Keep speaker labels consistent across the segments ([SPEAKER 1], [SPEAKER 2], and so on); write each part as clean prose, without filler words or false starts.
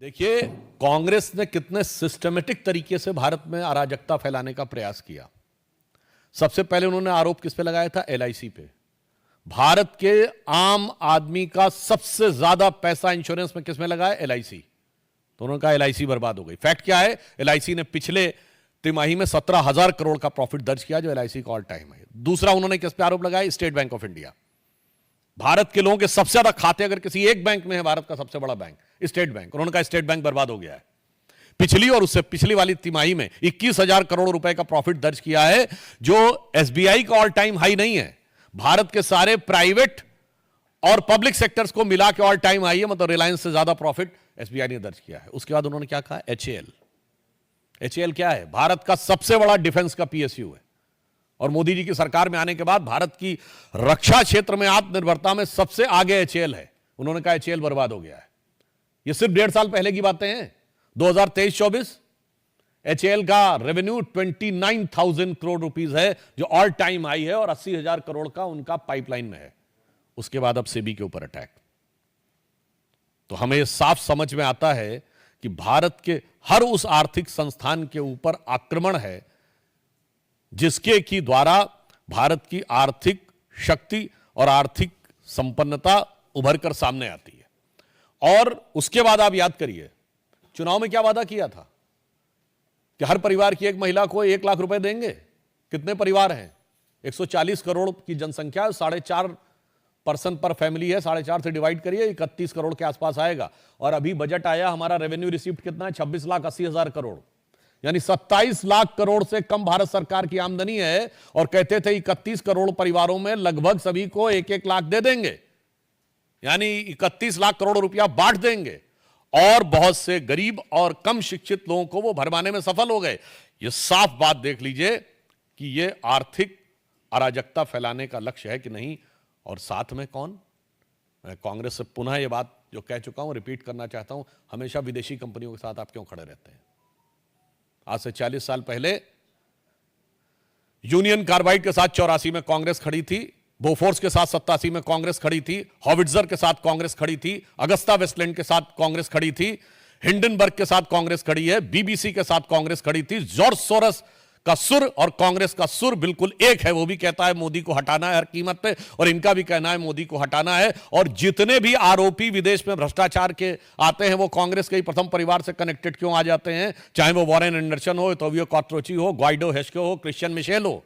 [SPEAKER 1] देखिए, कांग्रेस ने कितने सिस्टमेटिक तरीके से भारत में अराजकता फैलाने का प्रयास किया। सबसे पहले उन्होंने आरोप किस पे लगाया था? एलआईसी पे। भारत के आम आदमी का सबसे ज्यादा पैसा इंश्योरेंस में किस में लगा है? एलआईसी। तो उन्होंने कहा एलआईसी बर्बाद हो गई। फैक्ट क्या है? एलआईसी ने पिछले तिमाही में 17,000 करोड़ का प्रॉफिट दर्ज किया, जो एलआईसी का ऑल टाइम है। दूसरा उन्होंने किस पे आरोप लगाया? State bank of India. Bharat के लोगों के सबसे ज्यादा खाते अगर किसी एक बैंक में है, भारत का सबसे बड़ा बैंक स्टेट बैंक। उन्होंने कहा स्टेट बैंक बर्बाद हो गया है। पिछली और उससे पिछली वाली तिमाही में 21,000 करोड़ रुपए का प्रॉफिट दर्ज किया है, जो एसबीआई का ऑल टाइम हाई नहीं है। भारत के सारे प्राइवेट और पब्लिक सेक्टर्स को मिला के ऑल टाइम हाई है, मतलब रिलायंस से ज्यादा प्रॉफिट एसबीआई ने दर्ज किया है। उसके बाद उन्होंने क्या कहा? एचएएल। एचएएल क्या है? भारत का सबसे बड़ा डिफेंस का पीएसयू है, और मोदी जी की सरकार में आने के बाद भारत की रक्षा क्षेत्र में आत्मनिर्भरता में सबसे आगे एचएएल है। उन्होंने कहा एचएएल बर्बाद हो गया है। ये सिर्फ 1.5 साल पहले की बातें हैं। 2023-24 एचएएल का रेवेन्यू 29,000 करोड़ रुपीस है, जो ऑल टाइम हाई है, और 80,000 करोड़ का उनका पाइपलाइन में है। उसके बाद अब सेबी के ऊपर अटैक। तो हमें साफ समझ में आता है कि भारत के हर उस आर्थिक संस्थान के ऊपर आक्रमण है जिसके की द्वारा भारत की आर्थिक शक्ति और आर्थिक संपन्नता उभर कर सामने आती है। और उसके बाद आप याद करिए, चुनाव में क्या वादा किया था कि हर परिवार की एक महिला को 1 लाख रुपए देंगे। कितने परिवार हैं? 140 करोड़ की जनसंख्या, 4.5 पर्सन पर फैमिली है। 4.5 से डिवाइड करिए, 31 करोड़ के आसपास आएगा। और अभी बजट आया, हमारा रेवेन्यू रिसीव्ड कितना है? 26,80,000 करोड़, यानी 27 लाख करोड़ से कम भारत सरकार की आमदनी है। और कहते थे 31 करोड़ परिवारों में लगभग सभी को 1-1 लाख दे देंगे, यानी 31 लाख करोड़ रुपया बांट देंगे। और बहुत से गरीब और कम शिक्षित लोगों को वो भरवाने में सफल हो गए। ये साफ बात देख लीजिए कि ये आर्थिक अराजकता फैलाने का लक्ष्य है कि नहीं। और साथ में कौन? मैं कांग्रेस से पुनः ये बात जो कह चुका हूं रिपीट करना चाहता हूं, हमेशा विदेशी कंपनियों के साथ आप क्यों खड़े रहते हैं? आज से 40 साल पहले यूनियन कार्बाइड के साथ 84 में कांग्रेस खड़ी थी, बोफोर्स के साथ 87 में कांग्रेस खड़ी थी, हॉविट्जर के साथ कांग्रेस खड़ी थी, अगस्ता वेस्टलैंड के साथ कांग्रेस खड़ी थी, हिंडनबर्ग के साथ कांग्रेस खड़ी है, बीबीसी के साथ कांग्रेस खड़ी थी। जॉर्ज सोरस का सुर और कांग्रेस का सुर बिल्कुल एक है। वो भी कहता है मोदी को हटाना है हर कीमत पे, और इनका भी कहना है मोदी को हटाना है। और जितने भी आरोपी विदेश में भ्रष्टाचार के आते हैं, वो कांग्रेस के ही प्रथम परिवार से कनेक्टेड क्यों आ जाते हैं? चाहे वो वॉरेन एंडरसन हो, तोवियो कॉट्रोची हो, ग्वाइडो हेस्के हो, क्रिश्चियन मिशेल हो।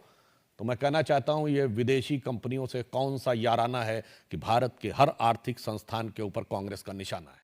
[SPEAKER 1] तो मैं कहना चाहता हूं, ये विदेशी कंपनियों से कौन सा याराना है कि भारत के हर आर्थिक संस्थान के ऊपर कांग्रेस का निशाना है।